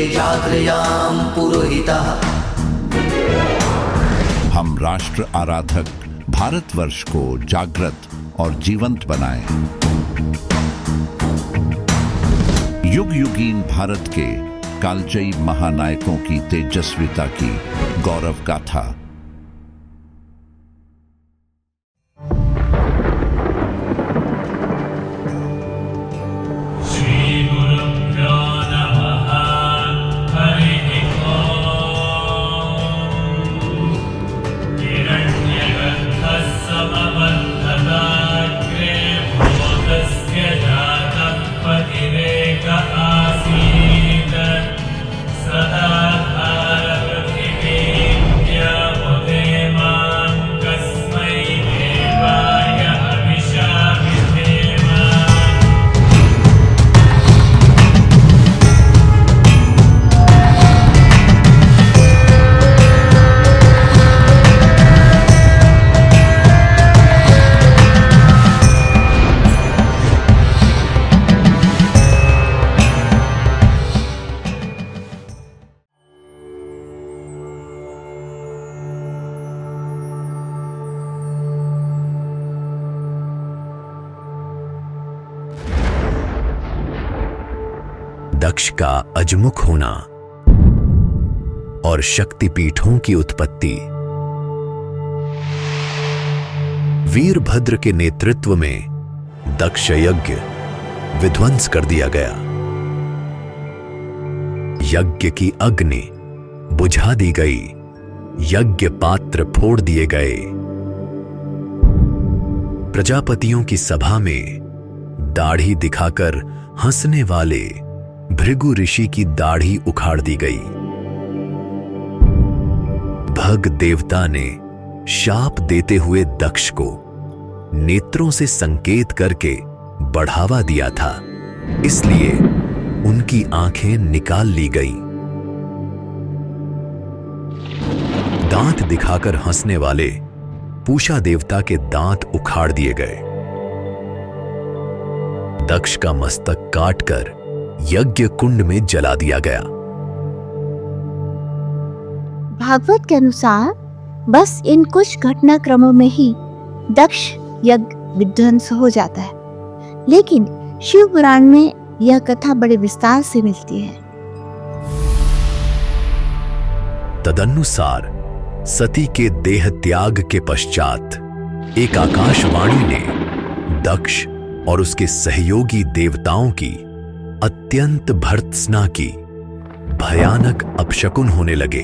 जाग्रयाम पुरोहितः। हम राष्ट्र आराधक भारतवर्ष को जागृत और जीवंत बनाएं। युग युगीन भारत के कालजयी महानायकों की तेजस्विता की गौरव गाथा। दक्ष का अजमुख होना और शक्तिपीठों की उत्पत्ति। वीरभद्र के नेतृत्व में दक्ष यज्ञ विध्वंस कर दिया गया। यज्ञ की अग्नि बुझा दी गई, यज्ञ पात्र फोड़ दिए गए। प्रजापतियों की सभा में दाढ़ी दिखाकर हंसने वाले भृगु ऋषि की दाढ़ी उखाड़ दी गई। भग देवता ने शाप देते हुए दक्ष को नेत्रों से संकेत करके बढ़ावा दिया था, इसलिए उनकी आंखें निकाल ली गईं। दांत दिखाकर हंसने वाले पूषा देवता के दांत उखाड़ दिए गए। दक्ष का मस्तक काटकर यज्ञ कुंड में जला दिया गया। भागवत के अनुसार बस इन कुछ घटनाक्रमों में ही दक्ष यज्ञ विध्वंस हो जाता है, लेकिन शिव पुराण में यह कथा बड़े विस्तार से मिलती है। तदनुसार सती के देह त्याग के पश्चात एक आकाशवाणी ने दक्ष और उसके सहयोगी देवताओं की अत्यंत भर्त्सना की। भयानक अपशकुन होने लगे।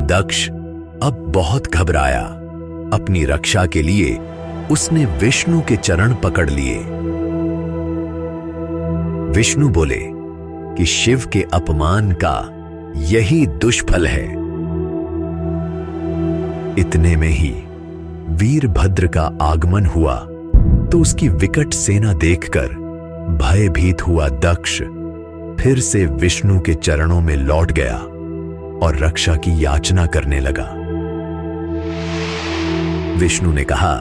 दक्ष अब बहुत घबराया। अपनी रक्षा के लिए उसने विष्णु के चरण पकड़ लिए। विष्णु बोले कि शिव के अपमान का यही दुष्फल है। इतने में ही वीरभद्र का आगमन हुआ तो उसकी विकट सेना देखकर भयभीत हुआ दक्ष फिर से विष्णु के चरणों में लौट गया और रक्षा की याचना करने लगा। विष्णु ने कहा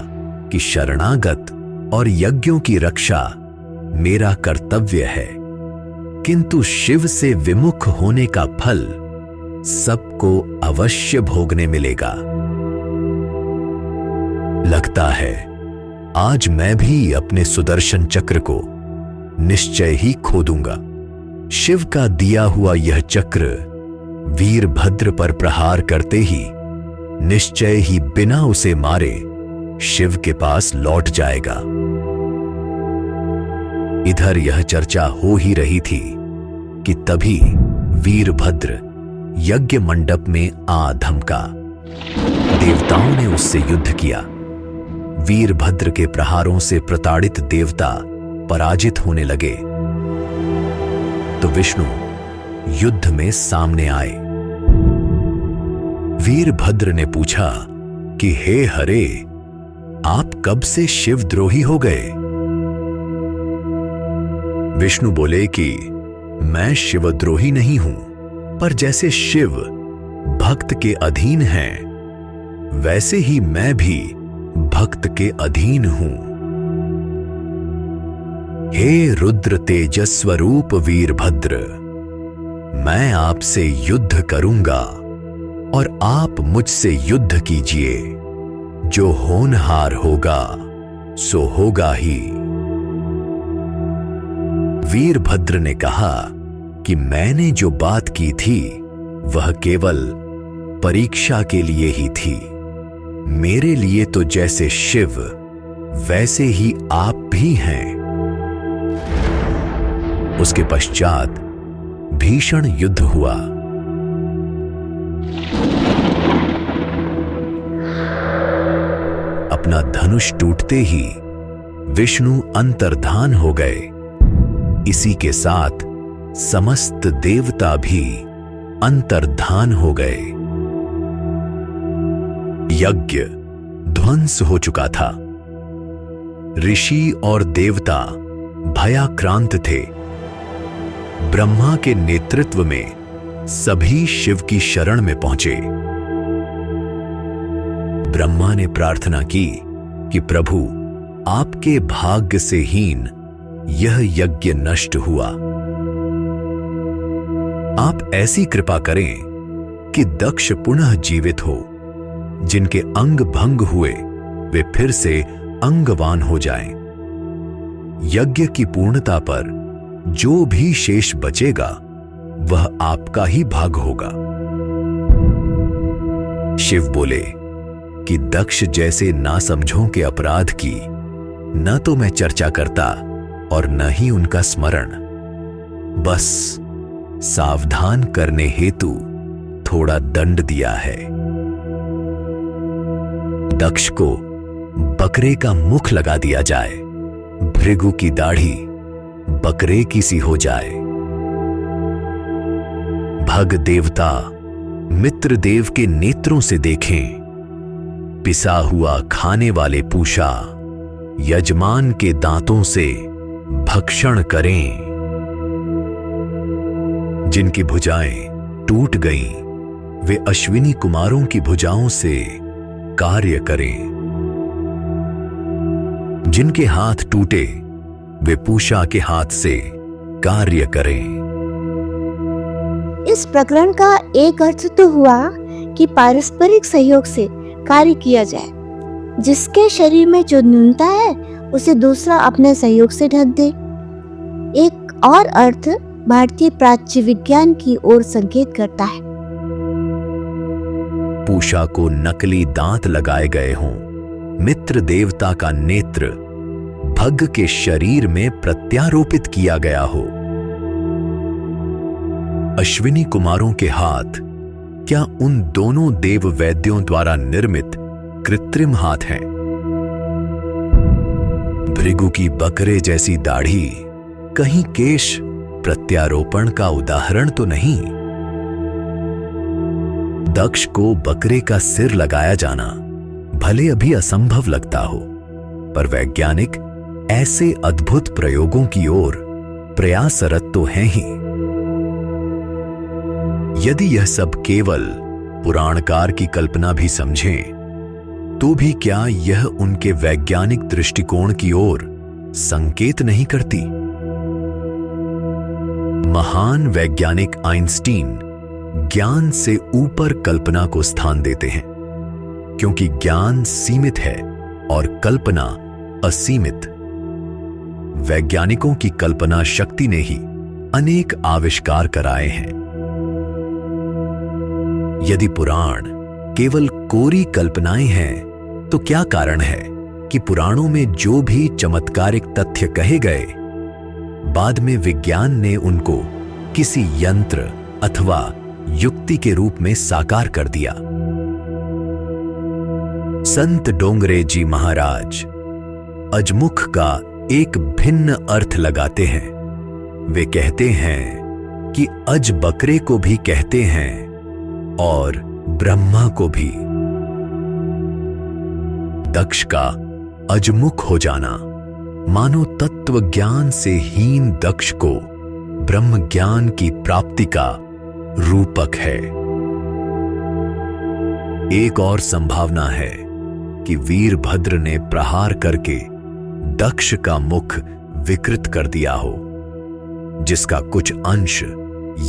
कि शरणागत और यज्ञों की रक्षा मेरा कर्तव्य है, किंतु शिव से विमुख होने का फल सबको अवश्य भोगने मिलेगा। लगता है आज मैं भी अपने सुदर्शन चक्र को निश्चय ही खो दूंगा। शिव का दिया हुआ यह चक्र वीरभद्र पर प्रहार करते ही निश्चय ही बिना उसे मारे शिव के पास लौट जाएगा। इधर यह चर्चा हो ही रही थी कि तभी वीरभद्र यज्ञ मंडप में आ धमका। देवताओं ने उससे युद्ध किया। वीरभद्र के प्रहारों से प्रताड़ित देवता पराजित होने लगे तो विष्णु युद्ध में सामने आए। वीरभद्र ने पूछा कि हे हरे, आप कब से शिवद्रोही हो गए? विष्णु बोले कि मैं शिवद्रोही नहीं हूं, पर जैसे शिव भक्त के अधीन हैं, वैसे ही मैं भी भक्त के अधीन हूं। हे रुद्र तेजस्वरूप वीरभद्र, मैं आपसे युद्ध करूंगा और आप मुझसे युद्ध कीजिए। जो होनहार होगा सो होगा ही। वीरभद्र ने कहा कि मैंने जो बात की थी वह केवल परीक्षा के लिए ही थी। मेरे लिए तो जैसे शिव वैसे ही आप भी हैं। उसके पश्चात भीषण युद्ध हुआ। अपना धनुष टूटते ही विष्णु अंतर्धान हो गए। इसी के साथ समस्त देवता भी अंतर्धान हो गए। यज्ञ ध्वंस हो चुका था। ऋषि और देवता भयाक्रांत थे। ब्रह्मा के नेतृत्व में सभी शिव की शरण में पहुंचे। ब्रह्मा ने प्रार्थना की कि प्रभु, आपके भाग्य से हीन यह यज्ञ नष्ट हुआ। आप ऐसी कृपा करें कि दक्ष पुनः जीवित हो। जिनके अंग भंग हुए वे फिर से अंगवान हो जाएं। यज्ञ की पूर्णता पर जो भी शेष बचेगा वह आपका ही भाग होगा। शिव बोले कि दक्ष जैसे नासमझों के अपराध की न तो मैं चर्चा करता और न ही उनका स्मरण, बस सावधान करने हेतु थोड़ा दंड दिया है। दक्ष को बकरे का मुख लगा दिया जाए, भृगु की दाढ़ी बकरे की सी हो जाए। भग देवता मित्र देव के नेत्रों से देखें, पिसा हुआ खाने वाले पूषा यजमान के दांतों से भक्षण करें। जिनकी भुजाएं टूट गईं, वे अश्विनी कुमारों की भुजाओं से कार्य करें। जिनके हाथ टूटे वे पूषा के हाथ से कार्य करें। इस प्रकरण का एक अर्थ तो हुआ कि पारस्परिक सहयोग से कार्य किया जाए। जिसके शरीर में जो न्यूनता है उसे दूसरा अपने सहयोग से ढक दे। एक और अर्थ भारतीय प्राच्य विज्ञान की ओर संकेत करता है। पूषा को नकली दांत लगाए गए हों, मित्र देवता का नेत्र भग के शरीर में प्रत्यारोपित किया गया हो। अश्विनी कुमारों के हाथ क्या उन दोनों देव वैद्यों द्वारा निर्मित कृत्रिम हाथ हैं? भृगु की बकरे जैसी दाढ़ी कहीं केश प्रत्यारोपण का उदाहरण तो नहीं? दक्ष को बकरे का सिर लगाया जाना भले अभी असंभव लगता हो, पर वैज्ञानिक ऐसे अद्भुत प्रयोगों की ओर प्रयासरत तो हैं ही। यदि यह सब केवल पुराणकार की कल्पना भी समझें, तो भी क्या यह उनके वैज्ञानिक दृष्टिकोण की ओर संकेत नहीं करती? महान वैज्ञानिक आइंस्टीन ज्ञान से ऊपर कल्पना को स्थान देते हैं, क्योंकि ज्ञान सीमित है और कल्पना असीमित। वैज्ञानिकों की कल्पना शक्ति ने ही अनेक आविष्कार कराए हैं। यदि पुराण केवल कोरी कल्पनाएं हैं, तो क्या कारण है कि पुराणों में जो भी चमत्कारिक तथ्य कहे गए, बाद में विज्ञान ने उनको किसी यंत्र अथवा युक्ति के रूप में साकार कर दिया? संत डोंगरे जी महाराज अजमुख का एक भिन्न अर्थ लगाते हैं। वे कहते हैं कि अज बकरे को भी कहते हैं और ब्रह्मा को भी। दक्ष का अजमुख हो जाना मानो तत्व ज्ञान से हीन दक्ष को ब्रह्म ज्ञान की प्राप्ति का रूपक है। एक और संभावना है कि वीरभद्र ने प्रहार करके दक्ष का मुख विकृत कर दिया हो, जिसका कुछ अंश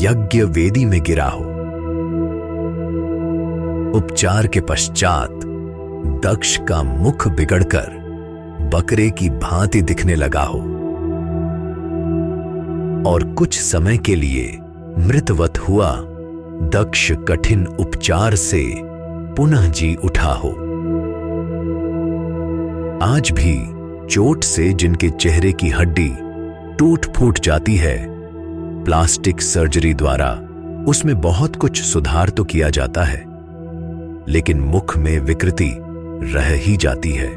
यज्ञ वेदी में गिरा हो। उपचार के पश्चात दक्ष का मुख बिगड़कर बकरे की भांति दिखने लगा हो और कुछ समय के लिए मृतवत हुआ दक्ष कठिन उपचार से पुनः जी उठा हो। आज भी चोट से जिनके चेहरे की हड्डी टूट फूट जाती है, प्लास्टिक सर्जरी द्वारा उसमें बहुत कुछ सुधार तो किया जाता है, लेकिन मुख में विकृति रह ही जाती है।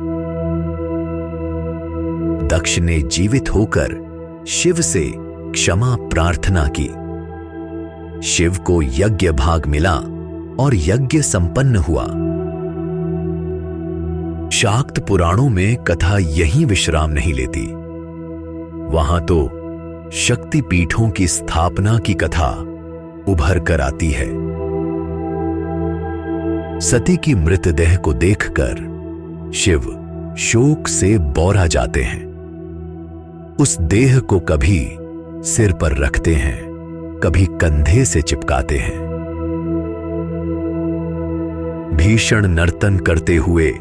दक्ष ने जीवित होकर शिव से क्षमा प्रार्थना की। शिव को यज्ञ भाग मिला और यज्ञ संपन्न हुआ। शाक्त पुराणों में कथा यहीं विश्राम नहीं लेती। वहां तो शक्ति पीठों की स्थापना की कथा उभर कर आती है। सती की मृतदेह को देखकर शिव शोक से बौरा जाते हैं। उस देह को कभी सिर पर रखते हैं, कभी कंधे से चिपकाते हैं। भीषण नर्तन करते हुए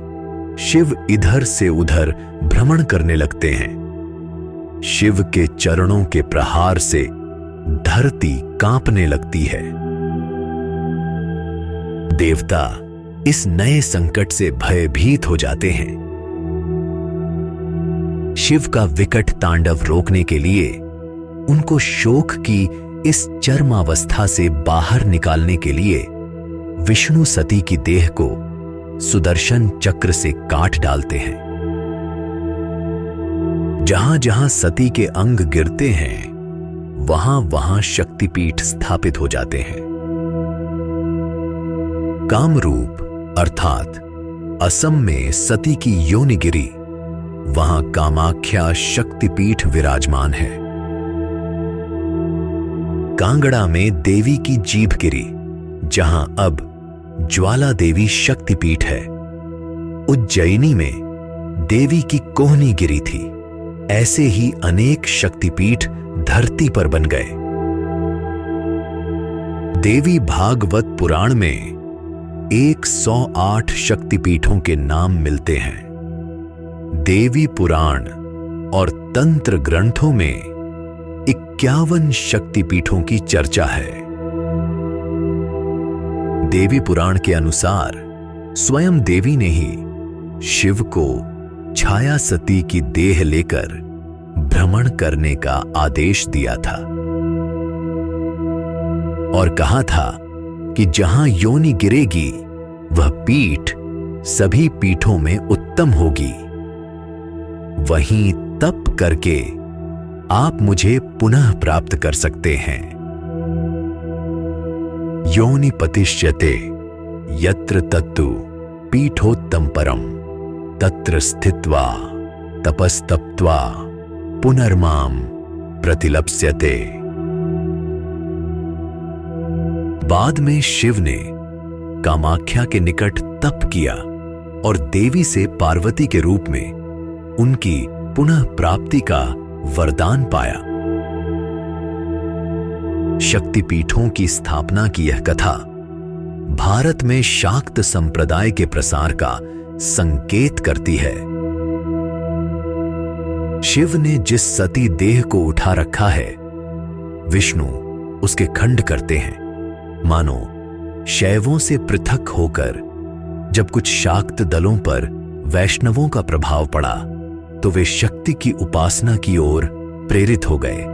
शिव इधर से उधर भ्रमण करने लगते हैं। शिव के चरणों के प्रहार से धरती कांपने लगती है। देवता इस नए संकट से भयभीत हो जाते हैं। शिव का विकट तांडव रोकने के लिए, उनको शोक की इस चरमावस्था से बाहर निकालने के लिए विष्णु सती की देह को सुदर्शन चक्र से काट डालते हैं। जहां जहां सती के अंग गिरते हैं, वहां वहां शक्तिपीठ स्थापित हो जाते हैं। कामरूप अर्थात असम में सती की योनि गिरी, वहां कामाख्या शक्तिपीठ विराजमान है। कांगड़ा में देवी की जीभ गिरी, जहां अब ज्वाला देवी शक्तिपीठ है। उज्जैनी में देवी की कोहनी गिरी थी। ऐसे ही अनेक शक्तिपीठ धरती पर बन गए। देवी भागवत पुराण में 108 शक्तिपीठों के नाम मिलते हैं। देवी पुराण और तंत्र ग्रंथों में 51 शक्तिपीठों की चर्चा है। देवी पुराण के अनुसार स्वयं देवी ने ही शिव को छाया सती की देह लेकर भ्रमण करने का आदेश दिया था और कहा था कि जहां योनि गिरेगी वह पीठ सभी पीठों में उत्तम होगी। वहीं तप करके आप मुझे पुनः प्राप्त कर सकते हैं। योनि पतिष्यते यत्र तत्तु पीठोत्तम परम तत्र स्थित्वा तपस्तप्त्वा पुनर्माम प्रतिलप्स्यते। बाद में शिव ने कामाख्या के निकट तप किया और देवी से पार्वती के रूप में उनकी पुनः प्राप्ति का वरदान पाया। शक्तिपीठों की स्थापना की यह कथा भारत में शाक्त संप्रदाय के प्रसार का संकेत करती है। शिव ने जिस सती देह को उठा रखा है, विष्णु उसके खंड करते हैं। मानो शैवों से पृथक होकर जब कुछ शाक्त दलों पर वैष्णवों का प्रभाव पड़ा तो वे शक्ति की उपासना की ओर प्रेरित हो गए।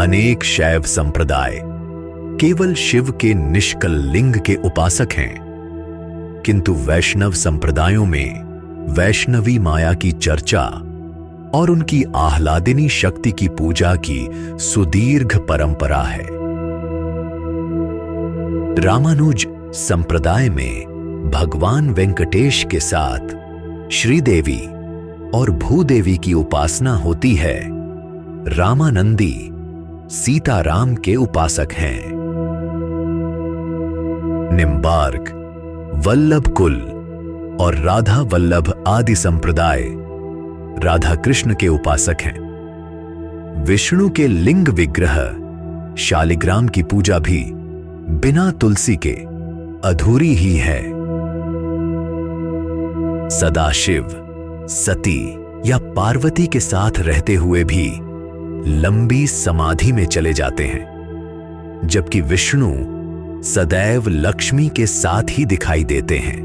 अनेक शैव संप्रदाय केवल शिव के निष्कल लिंग के उपासक हैं, किंतु वैष्णव संप्रदायों में वैष्णवी माया की चर्चा और उनकी आह्लादिनी शक्ति की पूजा की सुदीर्घ परंपरा है। रामानुज संप्रदाय में भगवान वेंकटेश के साथ श्रीदेवी और भूदेवी की उपासना होती है। रामानंदी सीताराम के उपासक हैं। निम्बार्क, वल्लभ कुल और राधा वल्लभ आदि संप्रदाय राधा कृष्ण के उपासक हैं। विष्णु के लिंग विग्रह शालिग्राम की पूजा भी बिना तुलसी के अधूरी ही है। सदाशिव सती या पार्वती के साथ रहते हुए भी लंबी समाधि में चले जाते हैं, जबकि विष्णु सदैव लक्ष्मी के साथ ही दिखाई देते हैं।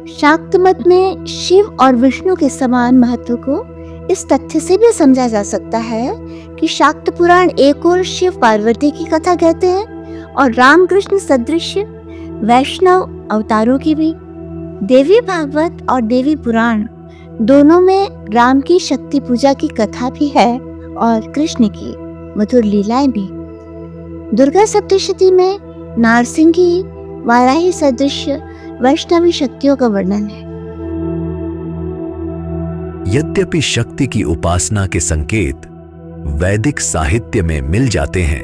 शाक्त मत में शिव और विष्णु के समान महत्व को इस तथ्य से भी समझा जा सकता है कि शाक्त पुराण एक और शिव पार्वती की कथा कहते हैं और रामकृष्ण सदृश वैष्णव अवतारों की भी। देवी भागवत और देवी पुराण दोनों में राम की शक्ति पूजा की कथा भी है और कृष्ण की मधुर लीलाएं भी। दुर्गा सप्तशती में नारसिंगी वाराही सदृश वैष्णवी शक्तियों का वर्णन है। यद्यपि शक्ति की उपासना के संकेत वैदिक साहित्य में मिल जाते हैं,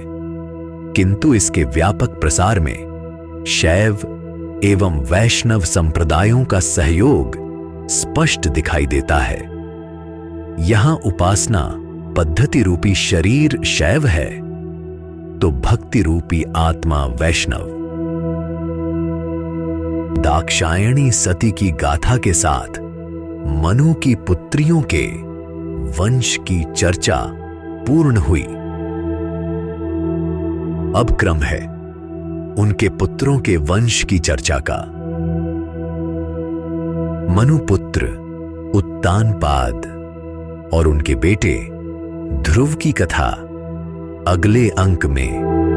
किंतु इसके व्यापक प्रसार में शैव एवं वैष्णव संप्रदायों का सहयोग स्पष्ट दिखाई देता है। यहां उपासना पद्धति रूपी शरीर शैव है तो भक्ति रूपी आत्मा वैष्णव। दाक्षायणी सती की गाथा के साथ मनु की पुत्रियों के वंश की चर्चा पूर्ण हुई। अब क्रम है उनके पुत्रों के वंश की चर्चा का। मनुपुत्र उत्तानपाद और उनके बेटे ध्रुव की कथा अगले अंक में।